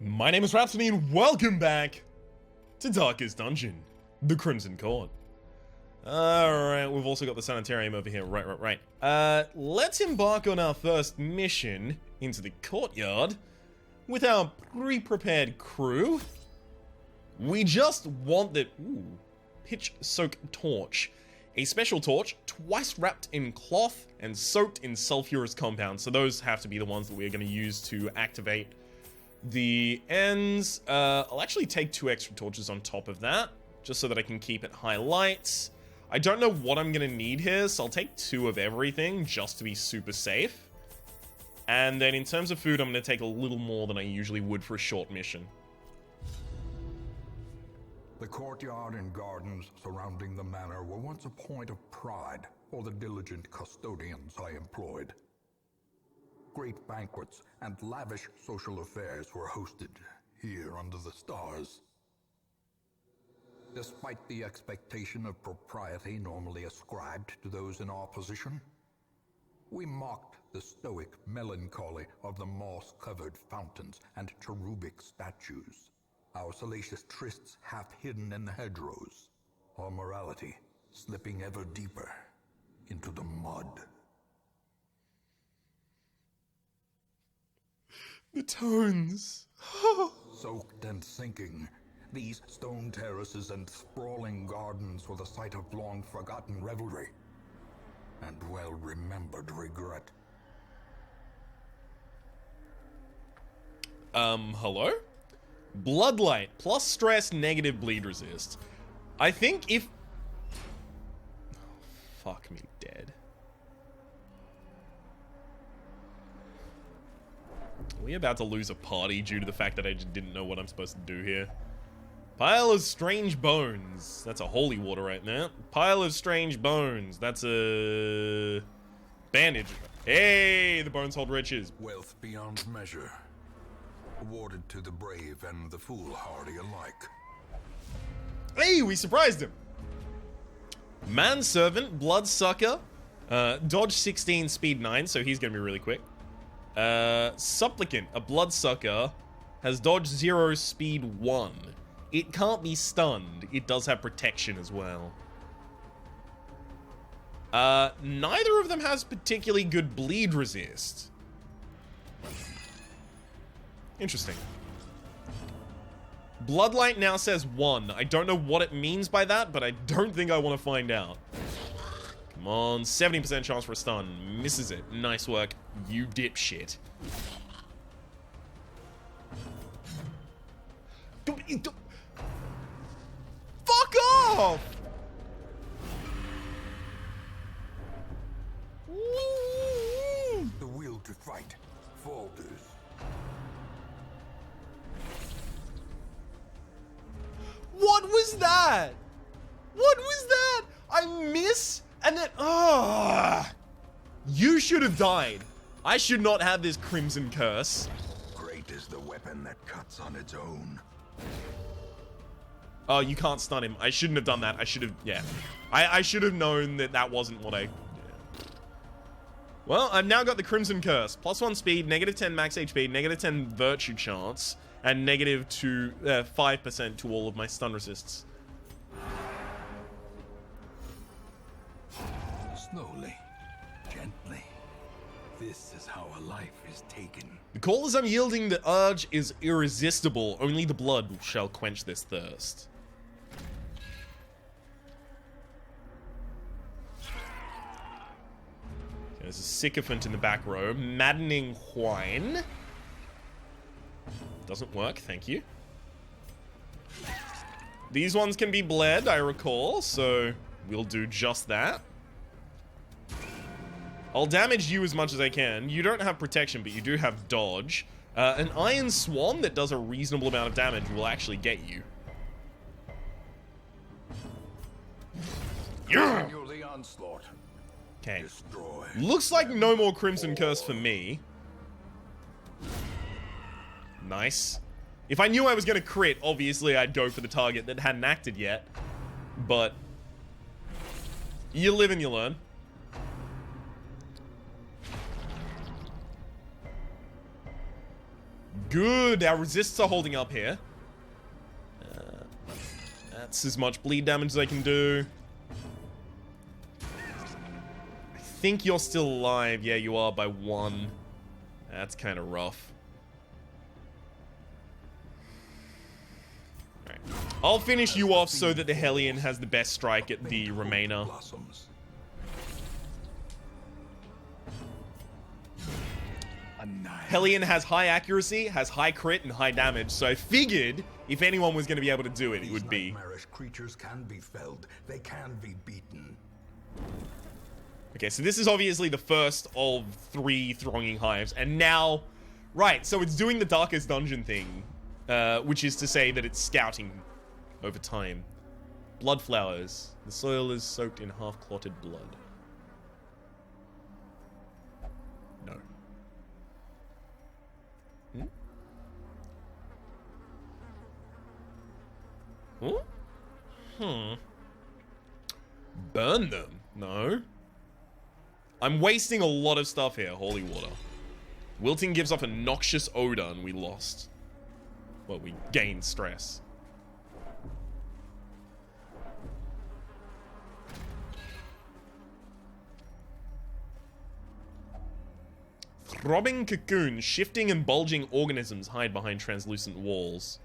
My name is Rhapsody and welcome back to Darkest Dungeon, the Crimson Court. Alright, we've also got the sanitarium over here. Right. Let's embark on our first mission into the courtyard with our pre-prepared crew. We just want the pitch soak torch. A special torch, twice wrapped in cloth and soaked in sulfurous compound. So those have to be the ones that we're going to use to activate the ends. I'll actually take 2 extra torches on top of that, just so that I can keep it high lights. I don't know what I'm going to need here, so I'll take 2 of everything just to be super safe. And then in terms of food, I'm going to take a little more than I usually would for a short mission. The courtyard and gardens surrounding the manor were once a point of pride for the diligent custodians I employed. Great banquets and lavish social affairs were hosted here under the stars. Despite the expectation of propriety normally ascribed to those in our position, we mocked the stoic melancholy of the moss-covered fountains and cherubic statues, our salacious trysts half hidden in the hedgerows, our morality slipping ever deeper into the mud. The tones. Soaked and sinking, these stone terraces and sprawling gardens were the site of long-forgotten revelry and well-remembered regret. Hello? Bloodlight, plus stress, negative bleed resist. I think if... Fuck me dead. Are we about to lose a party due to the fact that I just didn't know what I'm supposed to do here? Pile of strange bones. That's a holy water right now. Pile of strange bones. That's a... bandage. Hey, the bones hold riches. Wealth beyond measure, awarded to the brave and the foolhardy alike. Hey, we surprised him. Manservant, Bloodsucker, dodge 16, speed 9, so he's gonna be really quick. Supplicant, a Bloodsucker, has dodge 0, speed 1. It can't be stunned. It does have protection as well. Neither of them has particularly good bleed resist. Interesting. Bloodlight now says 1. I don't know what it means by that, but I don't think I want to find out. Come on, 70% chance for a stun. Misses it. Nice work, you dipshit. Fuck off! The will to fight falters. What was that? What was that? I miss and then you should have died. I should not have this crimson curse. Great is the weapon that cuts on its own. Oh, you can't stun him. I shouldn't have done that. I should have, yeah. I should have known that that wasn't what I... Yeah. Well, I've now got the Crimson Curse. Plus 1 speed, negative 10 max HP, negative 10 virtue chance, and negative 5% to all of my stun resists. Slowly, gently. This is how a life is taken. The call is unyielding, the urge is irresistible. Only the blood shall quench this thirst. There's a sycophant in the back row. Maddening whine. Doesn't work, thank you. These ones can be bled, I recall, so we'll do just that. I'll damage you as much as I can. You don't have protection, but you do have dodge. An Iron Swan that does a reasonable amount of damage will actually get you. Yeah! The onslaught. Okay. Destroy. Looks like no more Crimson Curse for me. Nice. If I knew I was going to crit, obviously I'd go for the target that hadn't acted yet. But you live and you learn. good. Our resists are holding up here. That's as much bleed damage as I can do. I think you're still alive. Yeah, you are by 1. That's kind of rough. Alright. I'll finish you off so that the Hellion has the best strike at the Remainer. Hellion has high accuracy, has high crit, and high damage, so I figured if anyone was going to be able to do it, it would be. Nightmarish creatures can be felled. They can be beaten. Okay, so this is obviously the first of 3 Thronging Hives, and now... Right, so it's doing the Darkest Dungeon thing, which is to say that it's scouting over time. Blood flowers. The soil is soaked in half-clotted blood. No. Burn them? No. I'm wasting a lot of stuff here. Holy water. Wilting gives off a noxious odor and we lost. Well, we gained stress. Throbbing cocoons, shifting and bulging organisms hide behind translucent walls.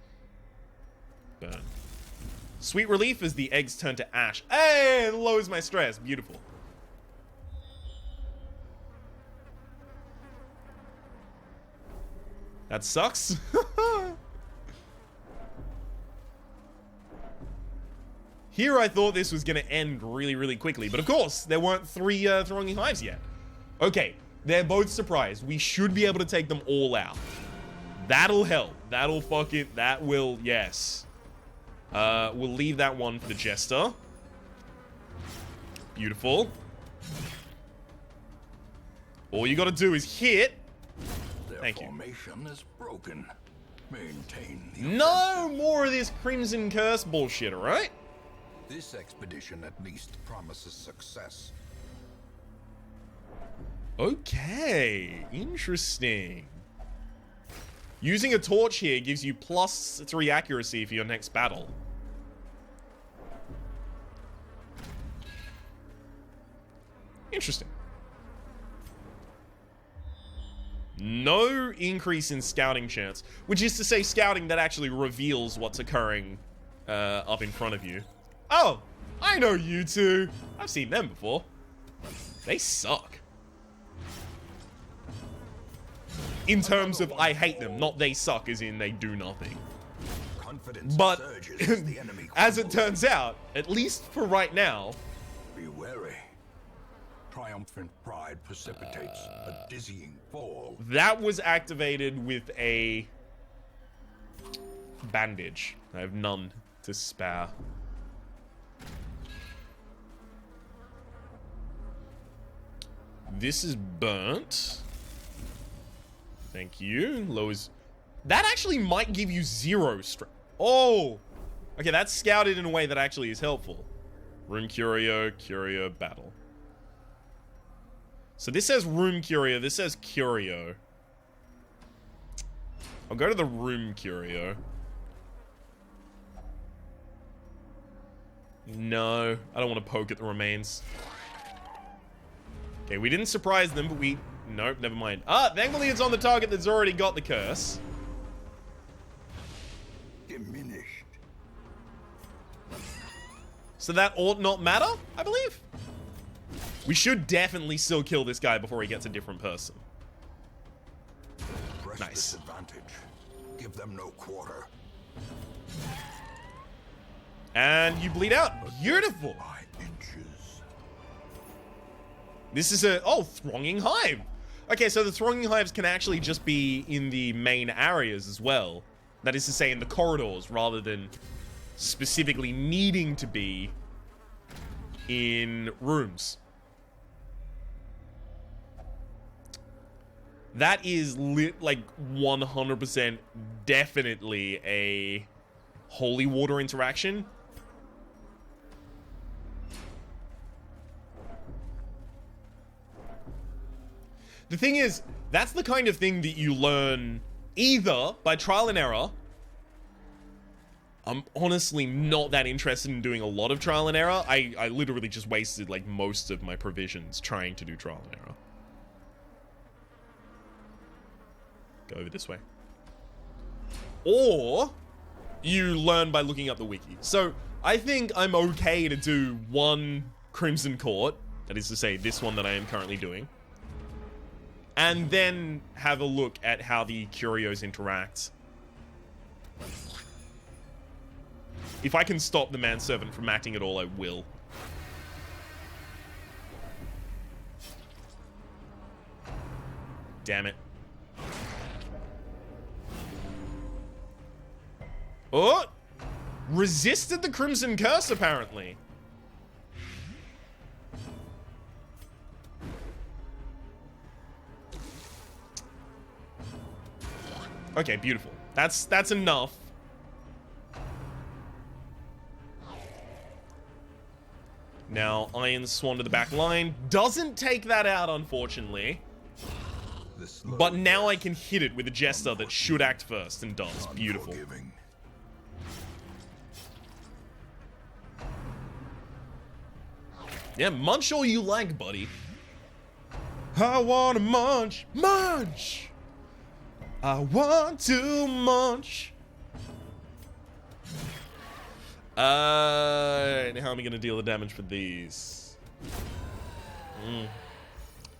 Burn. Sweet relief as the eggs turn to ash. Hey, it lowers my stress. Beautiful. That sucks. Here I thought this was going to end really, really quickly. But of course, there weren't 3 Thronging Hives yet. Okay, they're both surprised. We should be able to take them all out. That'll help. That'll fuck it. That will, yes. We'll leave that one for the Jester. Beautiful. All you gotta do is hit. Thank you. Formation is broken. Maintain the No more of this Crimson Curse bullshit, alright? This expedition at least promises success. Okay, interesting. Using a torch here gives you +3 accuracy for your next battle. Interesting. No increase in scouting chance, which is to say scouting that actually reveals what's occurring up in front of you. Oh, I know you two. I've seen them before. They suck. In terms of I hate them, not they suck as in they do nothing. But as it turns out, at least for right now, be wary. Triumphant pride precipitates a dizzying fall. That was activated with a bandage. I have none to spare. This is burnt. Thank you. Lowers. That actually might give you 0 strength. Oh! Okay, that's scouted in a way that actually is helpful. Room Curio, Curio, Battle. So this says Room Curio, this says Curio. I'll go to the Room Curio. No, I don't want to poke at the remains. Okay, we didn't surprise them, but we... Nope, never mind. Ah, thankfully it's on the target that's already got the curse. Diminished. So that ought not matter, I believe. We should definitely still kill this guy before he gets a different person. Press Nice. disadvantage. Give them no quarter. And you bleed out. Beautiful. By inches. This is a... Oh, Thronging Hive. Okay, so the Thronging Hives can actually just be in the main areas as well. That is to say, in the corridors, rather than specifically needing to be in rooms. That is like 100% definitely a holy water interaction. The thing is, that's the kind of thing that you learn either by trial and error. I'm honestly not that interested in doing a lot of trial and error. I literally just wasted like most of my provisions trying to do trial and error. Go over this way. Or you learn by looking up the wiki. So I think I'm okay to do one Crimson Court, that is to say this one that I am currently doing, and then have a look at how the curios interact. If I can stop the manservant from acting at all, I will. Damn it. Oh! Resisted the Crimson Curse, apparently. Okay, beautiful. That's enough. Now, Iron Swan to the back line. Doesn't take that out, unfortunately. But now I can hit it with a Jester that should act first and does. Beautiful. Yeah, munch all you like, buddy. I wanna munch. Munch! I want to munch. How am I gonna deal the damage for these?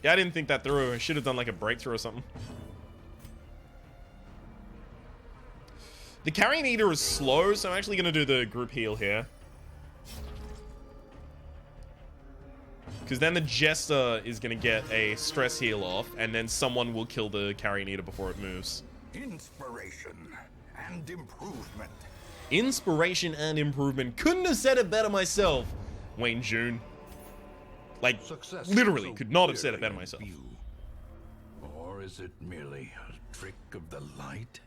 Yeah, I didn't think that through. I should have done like a breakthrough or something. The Carrion Eater is slow, so I'm actually gonna do the group heal here. Because then the Jester is gonna get a stress heal off, and then someone will kill the Carrion Eater before it moves. Inspiration and improvement. Inspiration and improvement. Couldn't have said it better myself, Wayne June. Like, literally, could not have said it better myself. Or is it merely a trick of the light?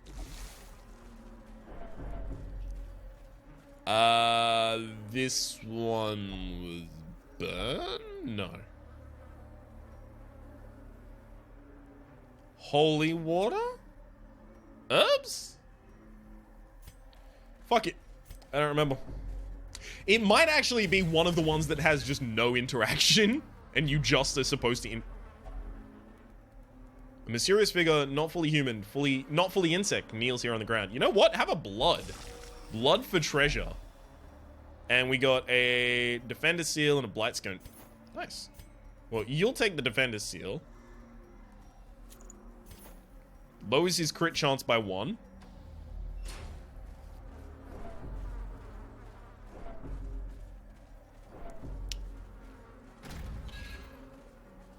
This one was burn? No. Holy water? Herbs? Fuck it. I don't remember. It might actually be one of the ones that has just no interaction, and you just are supposed to A mysterious figure, not fully human, not fully insect, kneels here on the ground. You know what? Have a blood. Blood for treasure. And we got a Defender Seal and a Blight Scone. Nice. Well, you'll take the Defender Seal. Lowers his crit chance by 1.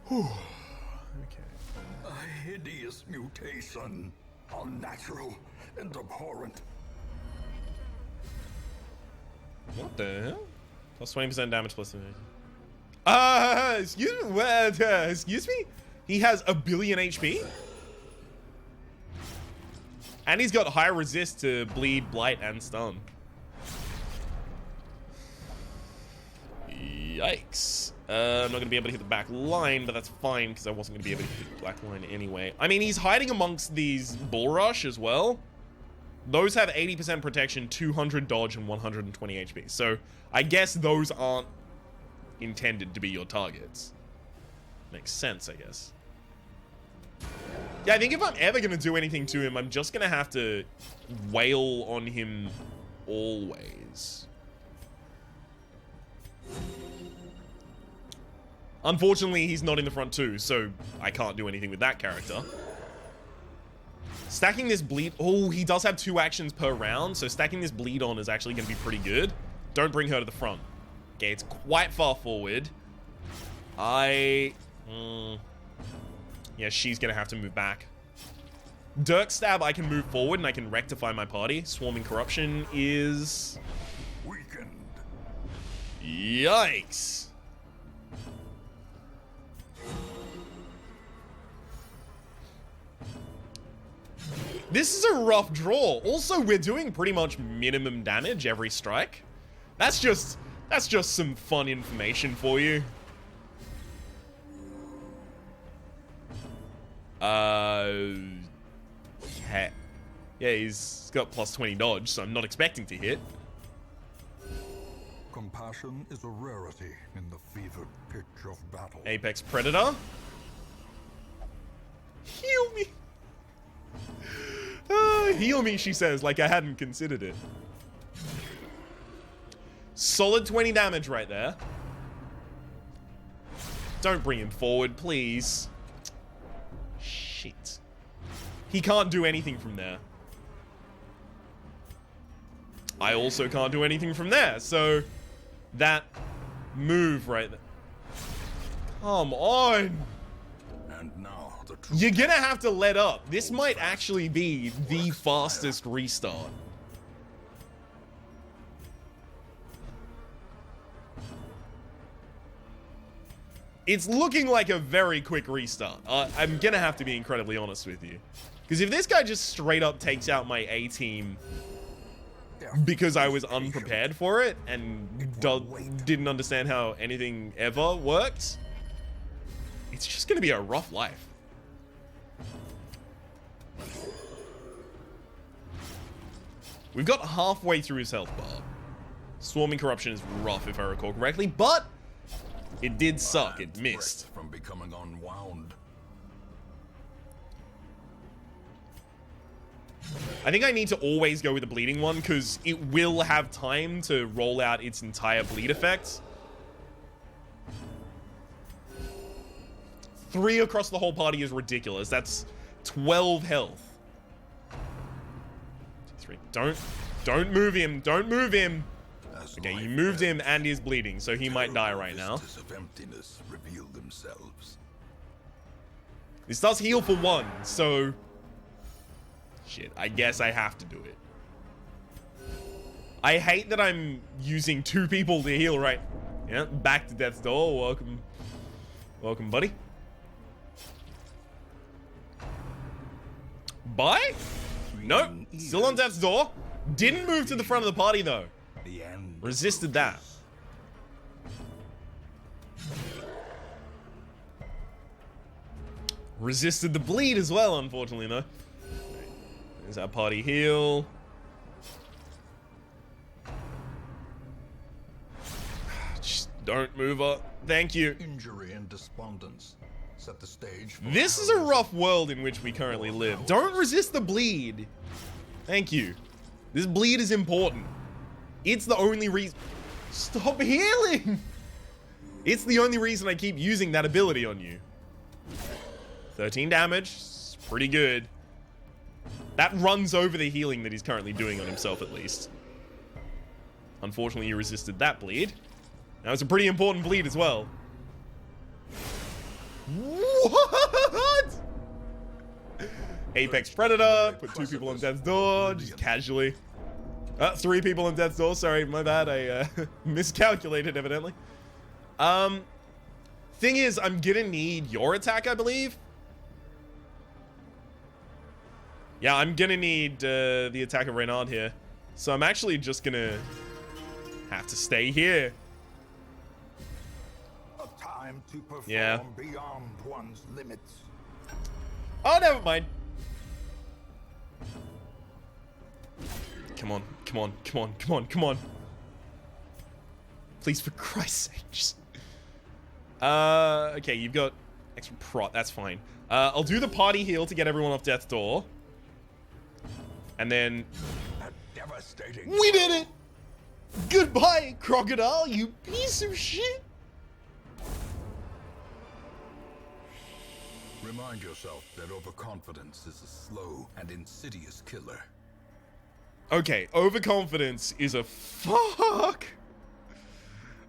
Whew. Okay. A hideous mutation. Unnatural and abhorrent. What the hell? Plus 20% damage plus... excuse me? He has a billion HP? And he's got high resist to bleed, blight, and stun. Yikes. I'm not going to be able to hit the back line, but that's fine, because I wasn't going to be able to hit the back line anyway. I mean, he's hiding amongst these Bull Rush as well. Those have 80% protection, 200 dodge, and 120 HP. So, I guess those aren't intended to be your targets. Makes sense, I guess. Yeah, I think if I'm ever going to do anything to him, I'm just going to have to wail on him always. Unfortunately, he's not in the front too, so I can't do anything with that character. Stacking this bleed... Oh, he does have 2 actions per round, so stacking this bleed on is actually going to be pretty good. Don't bring her to the front. Okay, it's quite far forward. Yeah, she's going to have to move back. Dirk Stab, I can move forward and I can rectify my party. Swarming Corruption is... Weakened. Yikes. This is a rough draw. Also, we're doing pretty much minimum damage every strike. That's just some fun information for you. Okay. Yeah, he's got plus 20 dodge, so I'm not expecting to hit. Compassion is a rarity in the fevered pitch of battle. Apex Predator. Heal me. Heal me, she says, like I hadn't considered it. Solid 20 damage right there. Don't bring him forward, please. Shit. He can't do anything from there. I also can't do anything from there, so that move right there. Come on. And now the You're gonna have to let up. This might actually be the fastest restart. It's looking like a very quick restart. I'm gonna have to be incredibly honest with you. Because if this guy just straight up takes out my A-team because I was unprepared for it and didn't understand how anything ever worked, it's just gonna be a rough life. We've got halfway through his health bar. Swarming Corruption is rough if I recall correctly, but it did suck. It missed. From becoming unwound. I think I need to always go with the bleeding one because it will have time to roll out its entire bleed effect. 3 across the whole party is ridiculous. That's 12 health. 3. Don't move him. Don't move him. Okay, you moved him and he's bleeding, so he might die right now. Of emptiness reveal themselves. This does heal for 1, so shit, I guess I have to do it. I hate that I'm using 2 people to heal right. Yeah, back to death's door. Welcome. Welcome, buddy. Bye? Nope. Still on death's door. Didn't move to the front of the party though. Resisted that. Resisted the bleed as well, unfortunately, though. There's our party heal. Just don't move up. Thank you. Injury and despondence set the stage. This is a rough world in which we currently live. Don't resist the bleed. Thank you. This bleed is important. It's the only reason. Stop healing! It's the only reason I keep using that ability on you. 13 damage. It's pretty good. That runs over the healing that he's currently doing on himself, at least. Unfortunately, you resisted that bleed. Now, it's a pretty important bleed as well. What? Apex Predator. Put 2 people on death's door, just casually. 3 people on death's door. Sorry, my bad. I miscalculated, evidently. Thing is, I'm gonna need your attack, I believe. Yeah, I'm gonna need the attack of Reynard here. So I'm actually just gonna have to stay here. A time to perform beyond one's limits. Oh, never mind. Come on, come on, come on, come on, come on. Please, for Christ's sake, just... okay, you've got extra prot, that's fine. I'll do the party heal to get everyone off death's door. And then... Devastating. We did it! Goodbye, crocodile, you piece of shit! Remind yourself that overconfidence is a slow and insidious killer. Okay, overconfidence is a fuck.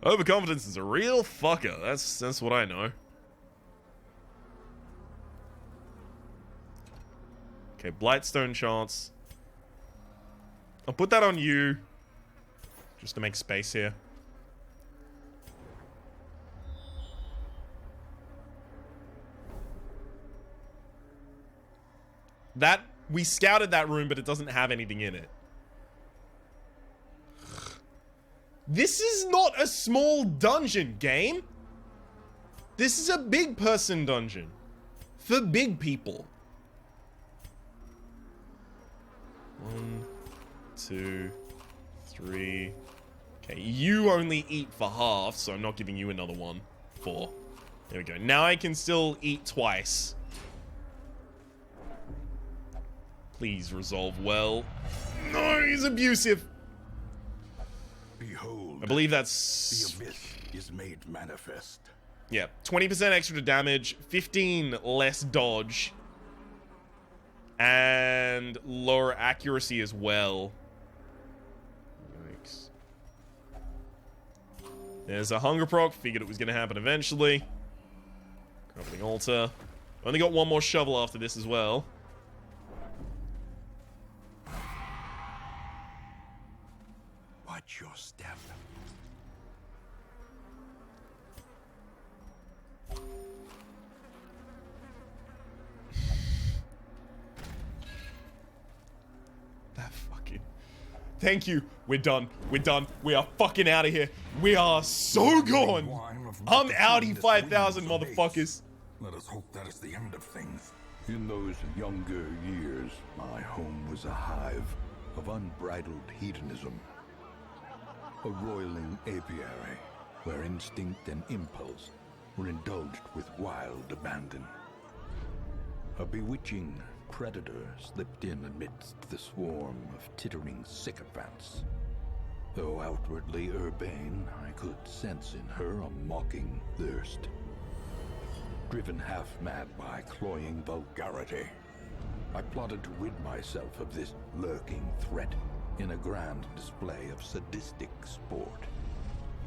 Overconfidence is a real fucker. That's what I know. Okay, Blightstone chance. I'll put that on you. Just to make space here. We scouted that room, but it doesn't have anything in it. This is not a small dungeon, game. This is a big person dungeon. For big people. 1, 2, 3. Okay, you only eat for half, so I'm not giving you another one. 4. There we go. Now I can still eat twice. Please resolve well. No, he's abusive. Behold, I believe that's... the abyss is made manifest. Yeah, 20% extra damage, 15 less dodge, and lower accuracy as well. Yikes. There's a hunger proc. Figured it was going to happen eventually. Crumbling altar. Only got one more shovel after this as well. Watch your step. That fucking... Thank you. We're done. We're done. We are fucking out of here. We are so gone. I'm outie 5,000, motherfuckers. Let us hope that is the end of things. In those younger years, my home was a hive of unbridled hedonism. A roiling apiary where instinct and impulse were indulged with wild abandon. A bewitching predator slipped in amidst the swarm of tittering sycophants. Though outwardly urbane, I could sense in her a mocking thirst. Driven half-mad by cloying vulgarity, I plotted to rid myself of this lurking threat in a grand display of sadistic sport.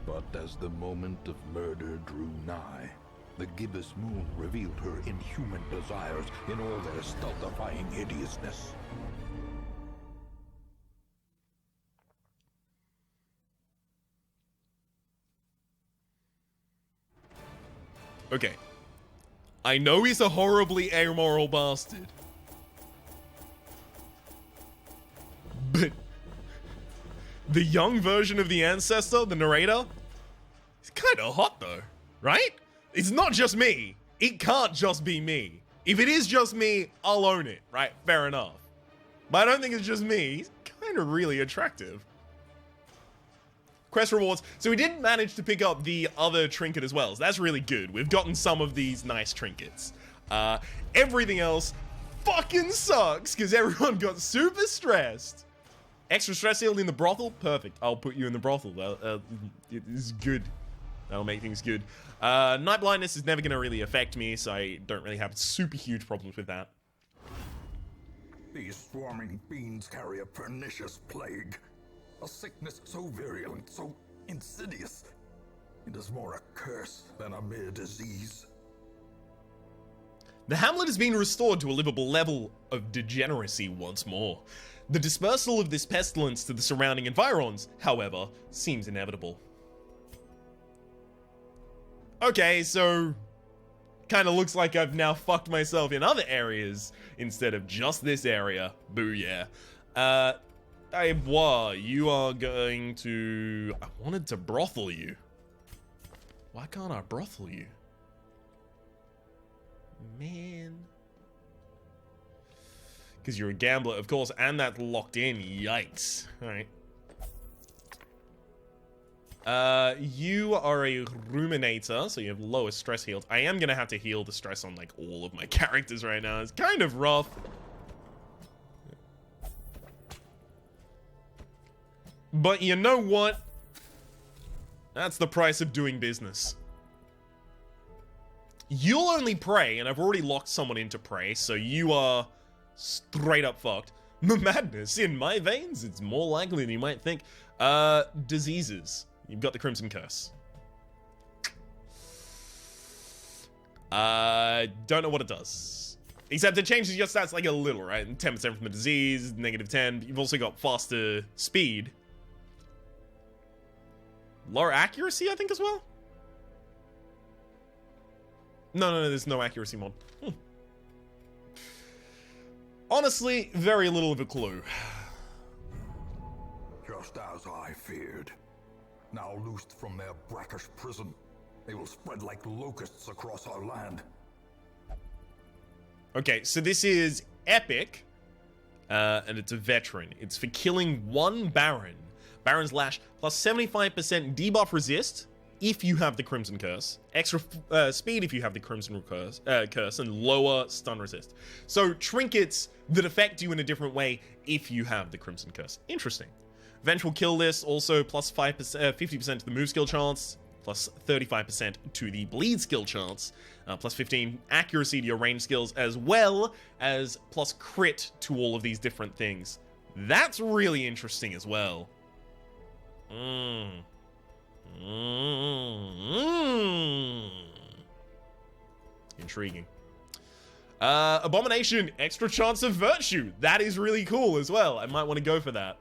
But as the moment of murder drew nigh, the gibbous moon revealed her inhuman desires in all their stultifying hideousness. Okay. I know he's a horribly amoral bastard. But the young version of the ancestor, the narrator, is kind of hot though, right? It's not just me. It can't just be me. If it is just me, I'll own it, right? Fair enough. But I don't think it's just me. He's kind of really attractive. Quest rewards. So we did manage to pick up the other trinket as well. So that's really good. We've gotten some of these nice trinkets. Everything else fucking sucks because everyone got super stressed. Extra stress healed in the brothel? Perfect. I'll put you in the brothel. It is good. That'll make things good. Night blindness is never going to really affect me, so I don't really have super huge problems with that. These swarming fiends carry a pernicious plague. A sickness so virulent, so insidious. It is more a curse than a mere disease. The hamlet has been restored to a livable level of degeneracy once more. The dispersal of this pestilence to the surrounding environs, however, seems inevitable. Okay, so kind of looks like I've now fucked myself in other areas instead of just this area. Booyah. Hey, boy, you are going to... I wanted to brothel you. Why can't I brothel you? Man. Because you're a gambler, of course, and that's locked in. Yikes. Alright. You are a ruminator, so you have lowest stress healed. I am going to have to heal the stress on, like, all of my characters right now. It's kind of rough. But you know what? That's the price of doing business. You'll only pray, and I've already locked someone into prey, so you are straight up fucked. Madness in my veins, it's more likely than you might think. Diseases. You've got the Crimson Curse. Don't know what it does. Except it changes your stats like a little, right? 10% from a disease, -10. You've also got faster speed. Lower accuracy, I think, as well? No, there's no accuracy mod. Honestly, very little of a clue. Just as I feared. Now loosed from their brackish prison, they will spread like locusts across our land. Okay, so this is epic. and it's a veteran. It's for killing one Baron. Baron's Lash plus 75% debuff resist if you have the Crimson Curse, extra speed if you have the Crimson Curse, and lower stun resist. So trinkets that affect you in a different way if you have the Crimson Curse. Interesting. Vengeful Kill List also plus 50% to the move skill chance, plus 35% to the bleed skill chance, plus 15 accuracy to your range skills, as well as plus crit to all of these different things. That's really interesting as well. Intriguing. Abomination, extra chance of virtue. That is really cool as well. I might want to go for that.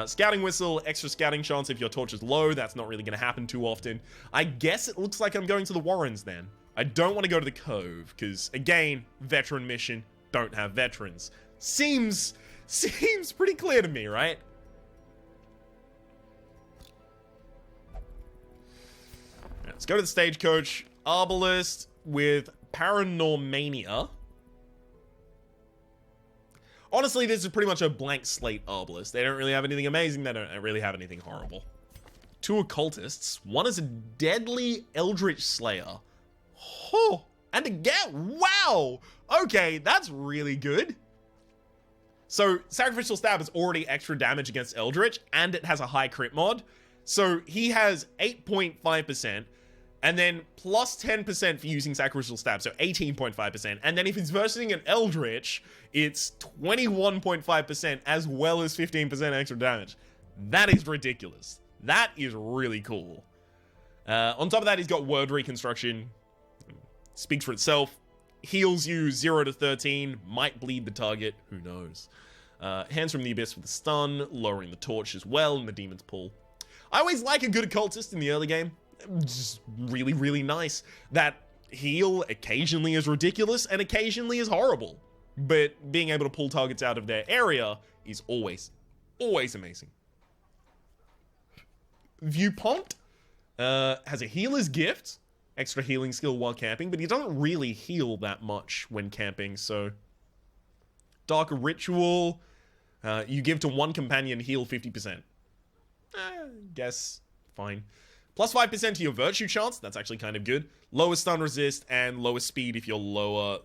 Scouting Whistle, extra scouting chance if your torch is low. That's not really going to happen too often. I guess it looks like I'm going to the Warrens then. I don't want to go to the Cove, because, again, veteran mission, don't have veterans. Seems pretty clear to me, right? Let's go to the Stagecoach. Arbalist with Paranormania. Honestly, this is pretty much a blank slate Arbalist. They don't really have anything amazing. They don't really have anything horrible. 2 Occultists. One is a Deadly Eldritch Slayer. Oh, and again, wow! Okay, that's really good. So, Sacrificial Stab is already extra damage against Eldritch, and it has a high crit mod. So, he has 8.5%. And then plus 10% for using Sacrificial Stab, so 18.5%. And then if he's versing an Eldritch, it's 21.5% as well as 15% extra damage. That is ridiculous. That is really cool. On top of that, he's got Word Reconstruction. Speaks for itself. Heals you 0 to 13. Might bleed the target. Who knows? Hands from the Abyss for the stun. Lowering the torch as well in the Demon's Pull. I always like a good Occultist in the early game. Just really, really nice. That heal occasionally is ridiculous and occasionally is horrible. But being able to pull targets out of their area is always amazing. Viewpont has a Healer's Gift. Extra healing skill while camping, but he doesn't really heal that much when camping, so... Dark Ritual. You give to one companion, heal 50%. Guess fine. Plus 5% to your virtue chance. That's actually kind of good. Lower stun resist and lower speed if you're lower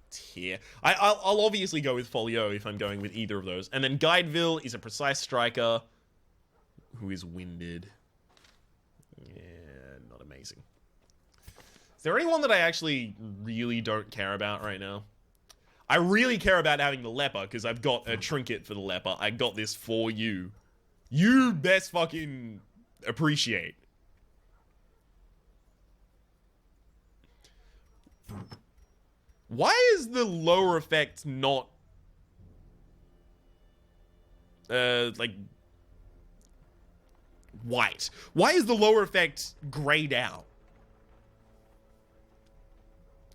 tier. I'll obviously go with Folio if I'm going with either of those. And then Guideville is a precise striker who is winded. Yeah, not amazing. Is there anyone that I actually really don't care about right now? I really care about having the leper because I've got a trinket for the leper. I got this for you. You best fucking appreciate. Why is the lower effect not like white? Why is the lower effect grayed out?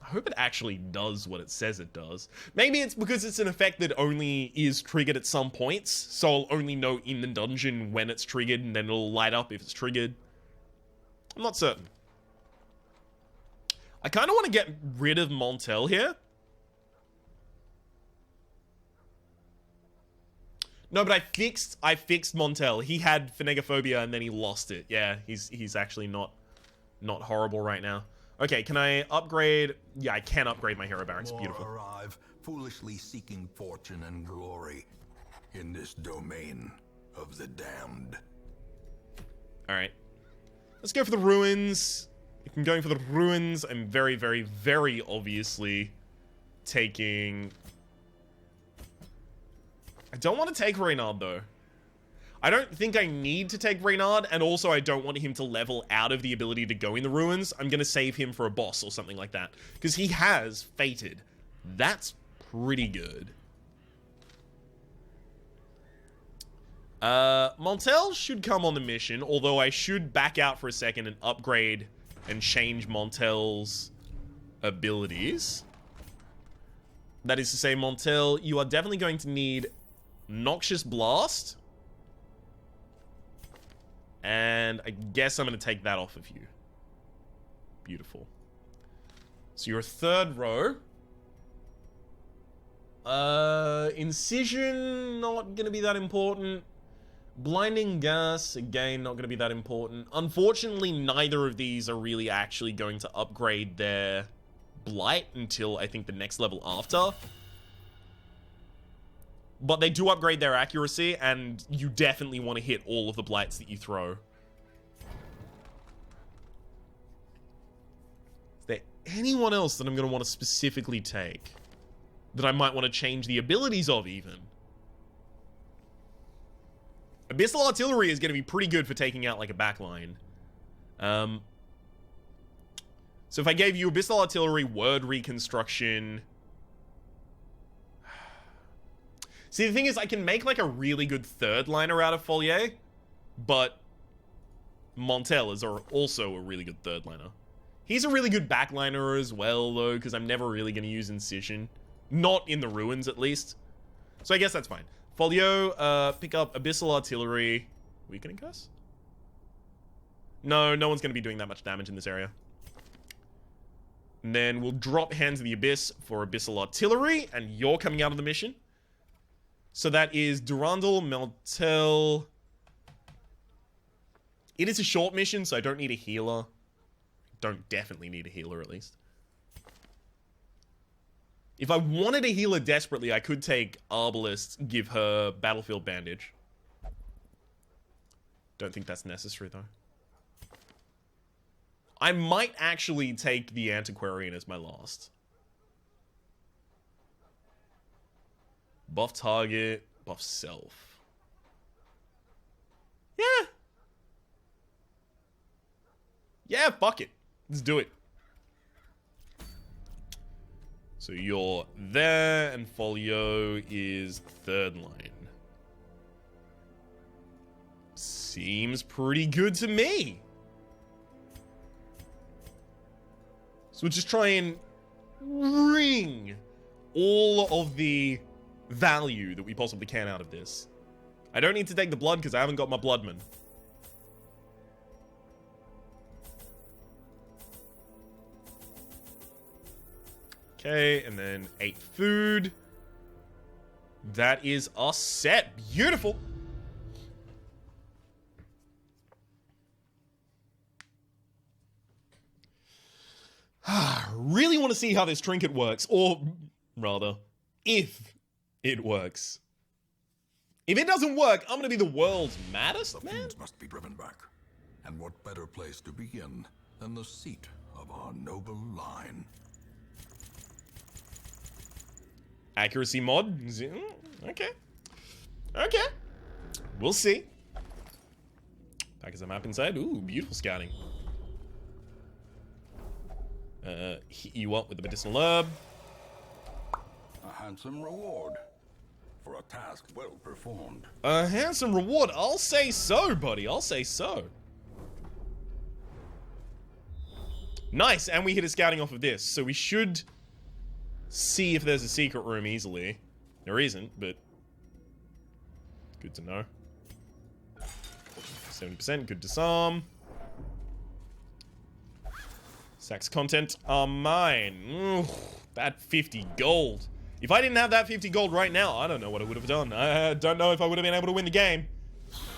I hope it actually does what it says it does. Maybe it's because it's an effect that only is triggered at some points, so I'll only know in the dungeon when it's triggered and then it'll light up if it's triggered. I'm not certain. I kind of want to get rid of Montel here. No, but I fixed Montel. He had Phanegophobia and then he lost it. Yeah, he's actually not horrible right now. Okay, can I upgrade? Yeah, I can upgrade my hero barracks. Beautiful. Arrive, foolishly seeking fortune and glory in this domain of the damned. All right, let's go for the ruins. If I'm going for the ruins, I'm very, very, very obviously taking... I don't want to take Reynard, though. I don't think I need to take Reynard, and also I don't want him to level out of the ability to go in the ruins. I'm going to save him for a boss or something like that. Because he has Fated. That's pretty good. Montel should come on the mission, although I should back out for a second and upgrade and change Montel's abilities. That is to say, Montel, you are definitely going to need Noxious Blast. And I guess I'm going to take that off of you. Beautiful. So your third row Incision, not gonna be that important. Blinding gas, again, not gonna be that important. Unfortunately, neither of these are really actually going to upgrade their blight until I think the next level after. But they do upgrade their accuracy, and you definitely want to hit all of the blights that you throw. Is there anyone else that I'm going to want to specifically take? That I might want to change the abilities of, even? Abyssal Artillery is going to be pretty good for taking out, like, a backline. So if I gave you Abyssal Artillery, Word Reconstruction... See, the thing is, I can make, like, a really good third liner out of Folier, but Montel is also a really good third liner. He's a really good backliner as well, though, because I'm never really going to use Incision. Not in the Ruins, at least. So I guess that's fine. Folio, pick up Abyssal Artillery. Weakening Curse? No one's going to be doing that much damage in this area. And then we'll drop Hands of the Abyss for Abyssal Artillery, and you're coming out of the mission. So that is Durandal, Meltel. It is a short mission, so I don't need a healer. Don't definitely need a healer, at least. If I wanted a healer desperately, I could take Arbalest, give her Battlefield Bandage. Don't think that's necessary, though. I might actually take the Antiquarian as my last. Buff target, buff self. Yeah. Yeah, fuck it. Let's do it. So you're there, and Folio is third line. Seems pretty good to me. So we'll just try and wring all of the value that we possibly can out of this. I don't need to take the blood because I haven't got my bloodman. Okay, and then 8 food. That is us set. Beautiful. Really want to see how this trinket works, or rather, if it works. If it doesn't work, I'm gonna be the world's maddest The man. fiends must be driven back. And what better place to begin than the seat of our noble line? Accuracy mod? Okay. Okay. We'll see. Pack as a map inside. Ooh, beautiful scouting. Hit you up with the medicinal herb. A handsome reward for a task well performed. A handsome reward. I'll say so, buddy. I'll say so. Nice, and we hit a scouting off of this, so we should see if there's a secret room easily. There isn't, but good to know. 70%, good to some. Sacks content are mine. Ooh, that 50 gold. If I didn't have that 50 gold right now, I don't know what I would have done. I don't know if I would have been able to win the game.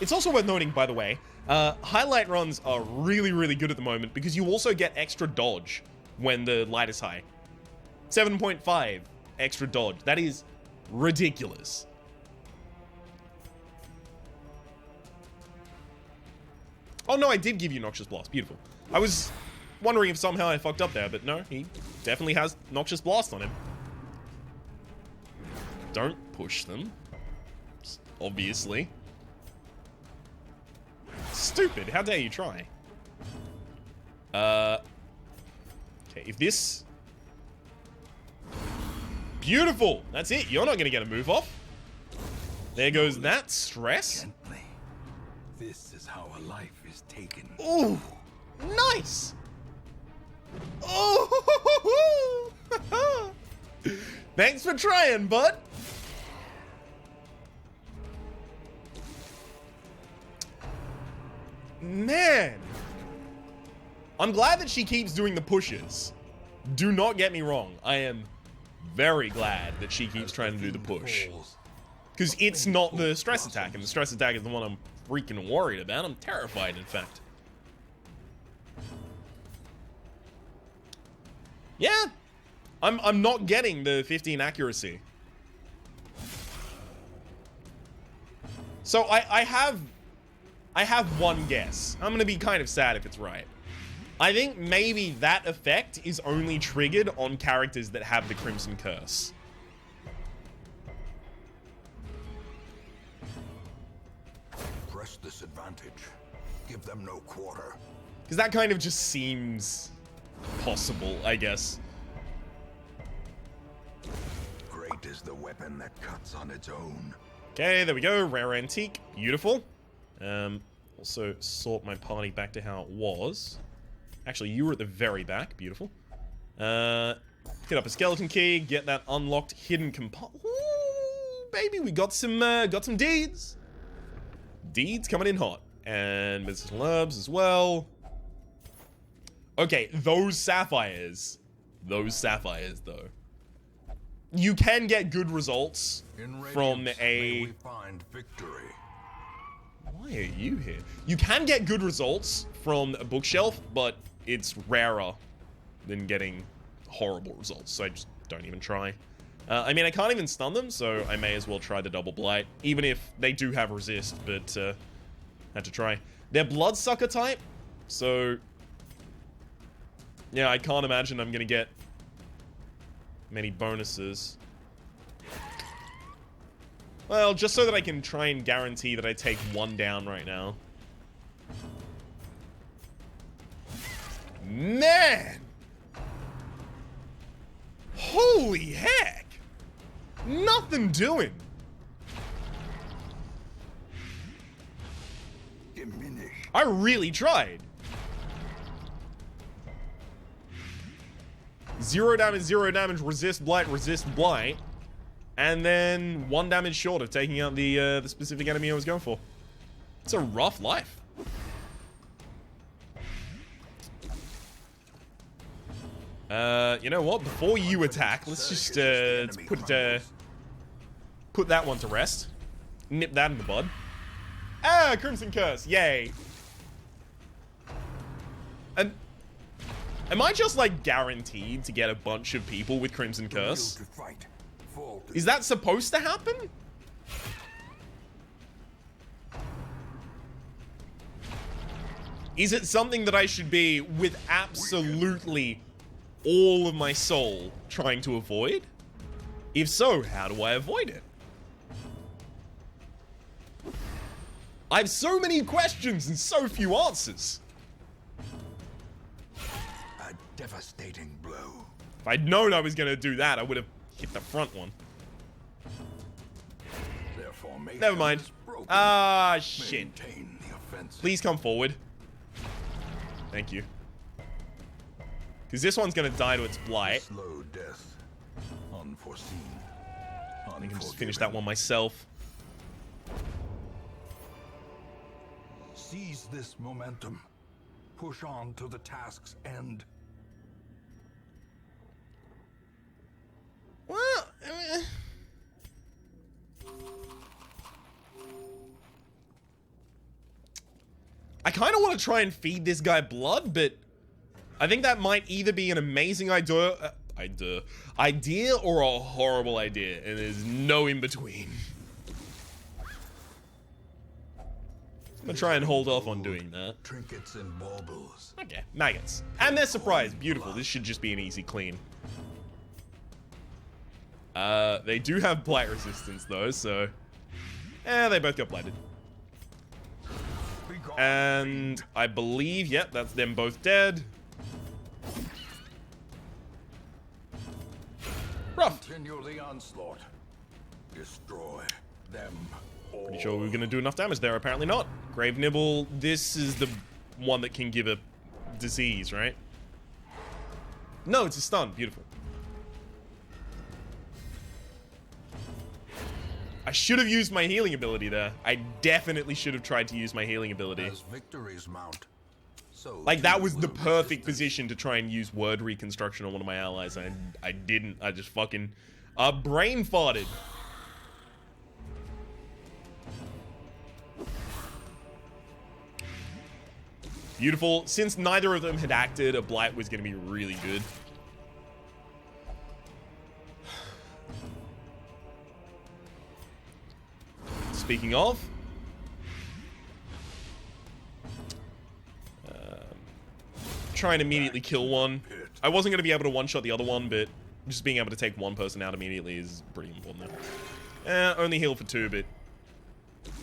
It's also worth noting, by the way, highlight runs are really, really good at the moment because you also get extra dodge when the light is high. 7.5 extra dodge. That is ridiculous. Oh no, I did give you Noxious Blast. Beautiful. I was wondering if somehow I fucked up there, but no, he definitely has Noxious Blast on him. Don't push them. Obviously. Stupid. How dare you try? Okay, if this... Beautiful! That's it. You're not gonna get a move off. There goes that stress. Gently. This is how a life is taken. Ooh! Nice! Oh! Thanks for trying, bud! Man! I'm glad that she keeps doing the pushes. Do not get me wrong. I am very glad that she keeps trying to do the push. Because it's not the stress attack, and the stress attack is the one I'm freaking worried about. I'm terrified, in fact. Yeah, I'm not getting the 15 accuracy. So I have one guess. I'm gonna be kind of sad if it's right. I think maybe that effect is only triggered on characters that have the Crimson Curse. Press this advantage. Give them no quarter. Because that kind of just seems possible, I guess. Great is the weapon that cuts on its own. Okay, there we go. Rare antique. Beautiful. Also sort my party back to how it was. Actually, you were at the very back. Beautiful. Hit up a skeleton key. Get that unlocked hidden compartment. Ooh, baby, we got some deeds. Deeds coming in hot. And medicinal herbs as well. Okay, those sapphires. Those sapphires, though. You can get good results from a... We find victory. Why are you here? You can get good results from a bookshelf, but it's rarer than getting horrible results, so I just don't even try. I mean, I can't even stun them, so I may as well try the double blight, even if they do have resist, but had to try. They're bloodsucker type, so yeah, I can't imagine I'm gonna get many bonuses. Well, just so that I can try and guarantee that I take one down right now. Man! Holy heck! Nothing doing. Diminish. I really tried. 0 damage, resist blight. And then 1 damage short of taking out the specific enemy I was going for. It's a rough life. You know what? Before you attack, let's just put that one to rest. Nip that in the bud. Ah, Crimson Curse! Yay! And am I just like guaranteed to get a bunch of people with Crimson Curse? Is that supposed to happen? Is it something that I should be, with absolutely all of my soul, trying to avoid? If so, how do I avoid it? I have so many questions and so few answers. A devastating blow. If I'd known I was going to do that, I would have hit the front one. Never mind. Ah, shit. Please come forward. Thank you. Because this one's going to die to its blight. Slow death. Unforeseen. I can just finish that one myself. Seize this momentum. Push on to the task's end. Well, I kind of want to try and feed this guy blood, but I think that might either be an amazing idea or a horrible idea, and there's no in between. I'm gonna try and hold off on doing that. Trinkets and baubles. Okay, maggots. And they're surprised. Beautiful. This should just be an easy clean. They do have blight resistance though, so... they both got blighted. And I believe, yep, that's them both dead. Rough. Continue the onslaught. Destroy them all. Pretty sure we were gonna do enough damage there, apparently not. Grave Nibble, this is the one that can give a disease, right? No, it's a stun. Beautiful. I should have used my healing ability there. I definitely should have tried to use my healing ability. As victories mount, So Like, that too was the will perfect resistance. position to try and use word reconstruction on one of my allies. I didn't. I just fucking brain farted. Beautiful. Since neither of them had acted, a blight was going to be really good. Speaking of, try and immediately kill one. I wasn't going to be able to one-shot the other one, but just being able to take one person out immediately is pretty important there. Only heal for 2, but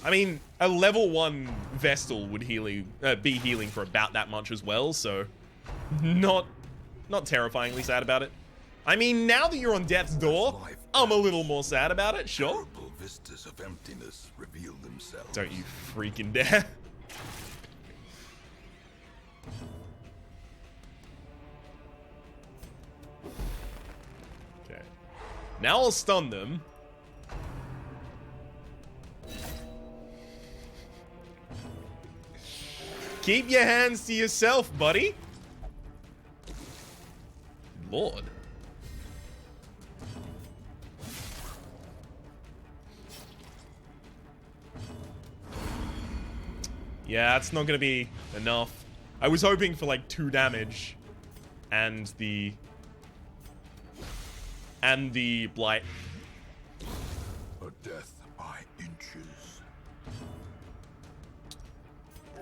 I mean, a level 1 Vestal would be healing for about that much as well, so not terrifyingly sad about it. I mean, now that you're on death's door, I'm a little more sad about it, sure. Terrible vistas of emptiness reveal themselves. Don't you freaking dare. Okay. Now I'll stun them. Keep your hands to yourself, buddy. Lord. Yeah, that's not gonna be enough. I was hoping for like 2 damage and the blight. A death by inches.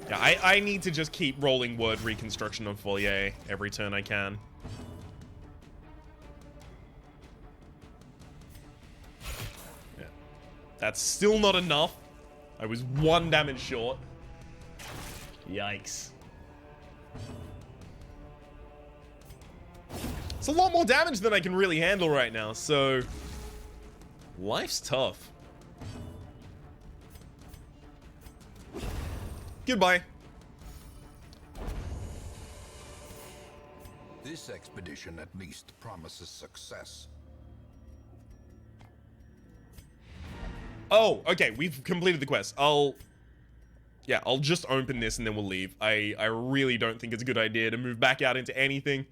Yeah, I need to just keep rolling word reconstruction on Folier every turn I can. Yeah. That's still not enough. I was 1 damage short. Yikes. It's a lot more damage than I can really handle right now, so life's tough. Goodbye. This expedition at least promises success. Oh, okay, we've completed the quest. I'll just open this and then we'll leave. I really don't think it's a good idea to move back out into anything.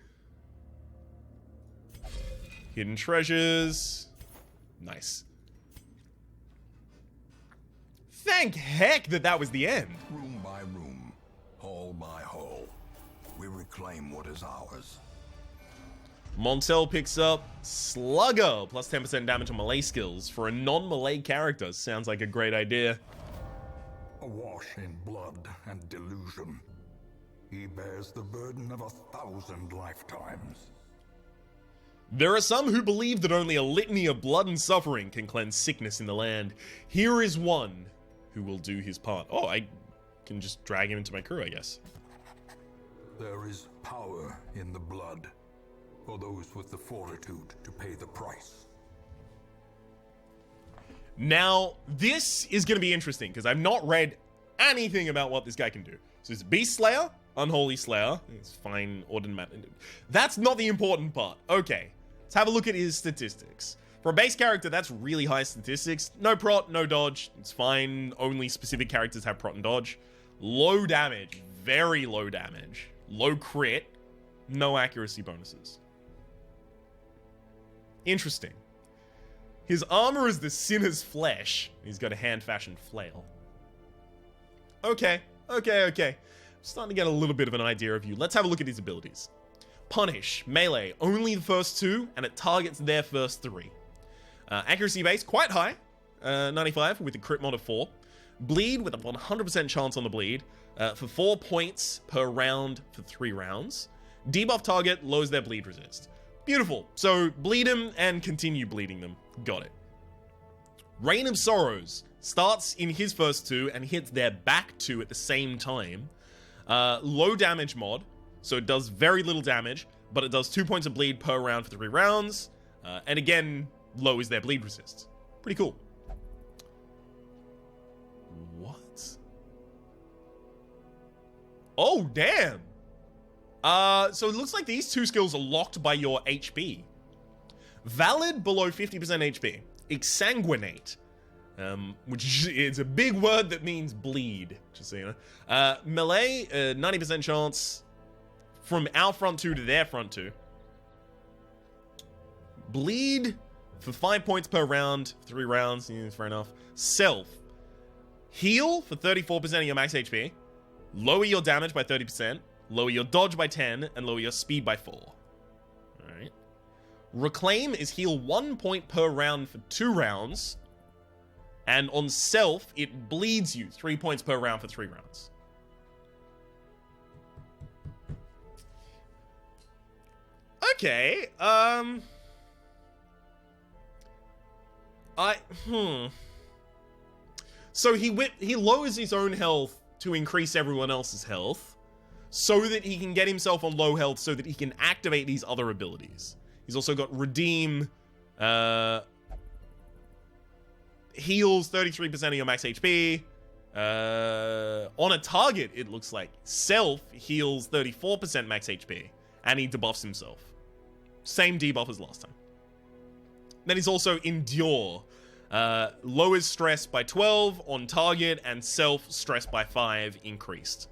Hidden treasures. Nice. Thank heck that was the end. Room by room, hall by hall, we reclaim what is ours. Montel picks up Slugger, plus 10% damage on melee skills. For a non-melee character, sounds like a great idea. Awash in blood and delusion, he bears the burden of 1,000 lifetimes. There are some who believe that only a litany of blood and suffering can cleanse sickness in the land. Here is one who will do his part. Oh, I can just drag him into my crew, I guess. There is power in the blood, for those with the fortitude to pay the price. Now, this is going to be interesting, because I've not read anything about what this guy can do. So it's Beast Slayer, Unholy Slayer. It's fine, ordinary. That's not the important part. Okay, let's have a look at his statistics. For a base character, that's really high statistics. No prot, no dodge. It's fine. Only specific characters have prot and dodge. Low damage. Very low damage. Low crit. No accuracy bonuses. Interesting. His armor is the sinner's flesh. He's got a hand-fashioned flail. Okay. I'm starting to get a little bit of an idea of you. Let's have a look at his abilities. Punish, melee, only the first 2, and it targets their first 3. Accuracy base, quite high, 95 with a crit mod of 4. Bleed with a 100% chance on the bleed, for 4 points per round for 3 rounds. Debuff target lowers their bleed resist. Beautiful. So bleed them and continue bleeding them. Got it. Reign of Sorrows starts in his first 2 and hits their back 2 at the same time. Low damage mod, so it does very little damage, but it does 2 points of bleed per round for 3 rounds. And again, lowers their bleed resist. Pretty cool. What? Oh, damn. So it looks like these 2 skills are locked by your HP. Valid below 50% HP. Exsanguinate. Which is a big word that means bleed. just so you know. Melee, 90% chance from our front two to their front two. Bleed for 5 points per round, 3 rounds, yeah, fair enough. Self, heal for 34% of your max HP, lower your damage by 30%, lower your dodge by 10, and lower your speed by 4. Alright. Reclaim is heal 1 point per round for 2 rounds, and on self, it bleeds you 3 points per round for 3 rounds. Okay, So he lowers his own health to increase everyone else's health, so that he can get himself on low health, so that he can activate these other abilities. He's also got Redeem, heals 33% of your max HP. On a target, it looks like. Self heals 34% max HP, and he debuffs himself. Same debuff as last time. Then he's also Endure. Lowers stress by 12 on target, and self stress by 5 increased.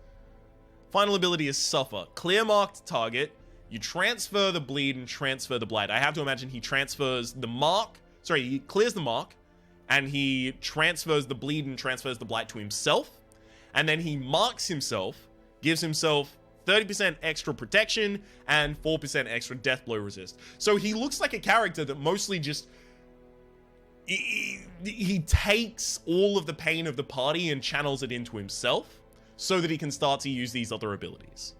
Final ability is Suffer. Clear marked target. You transfer the bleed and transfer the blight. I have to imagine he transfers the mark. Sorry, he clears the mark, and he transfers the bleed and transfers the blight to himself. And then he marks himself, gives himself 30% extra protection and 4% extra death blow resist. So he looks like a character that mostly just... He takes all of the pain of the party and channels it into himself so that he can start to use these other abilities.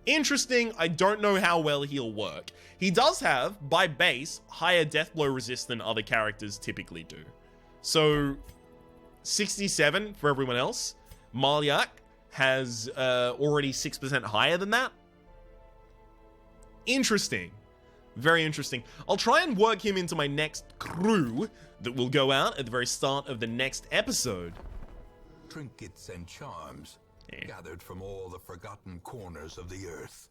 Interesting. I don't know how well he'll work. He does have, by base, higher death blow resist than other characters typically do. So, 67 for everyone else. Marliak has already 6% higher than that. Interesting. Very interesting. I'll try and work him into my next crew that will go out at the very start of the next episode. Trinkets and charms gathered from all the forgotten corners of the earth.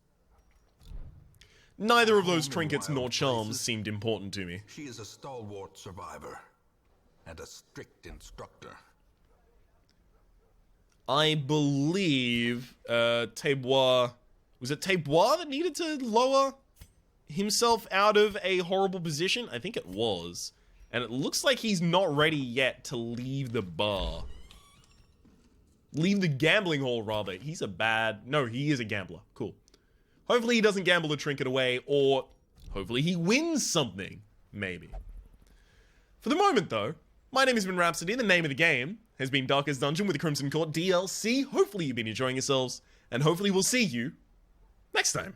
Neither of those trinkets nor charms seemed important to me. She is a stalwart survivor and a strict instructor. I believe Tebois... Was it Tebois that needed to lower himself out of a horrible position? I think it was. And it looks like he's not ready yet to leave the bar. Leave the gambling hall, rather. He's a bad... No, he is a gambler. Cool. Hopefully he doesn't gamble a trinket away, or hopefully he wins something. Maybe. For the moment, though, my name has been Rhapsody. The name of the game has been Darkest Dungeon with the Crimson Court DLC. Hopefully you've been enjoying yourselves, and hopefully we'll see you next time.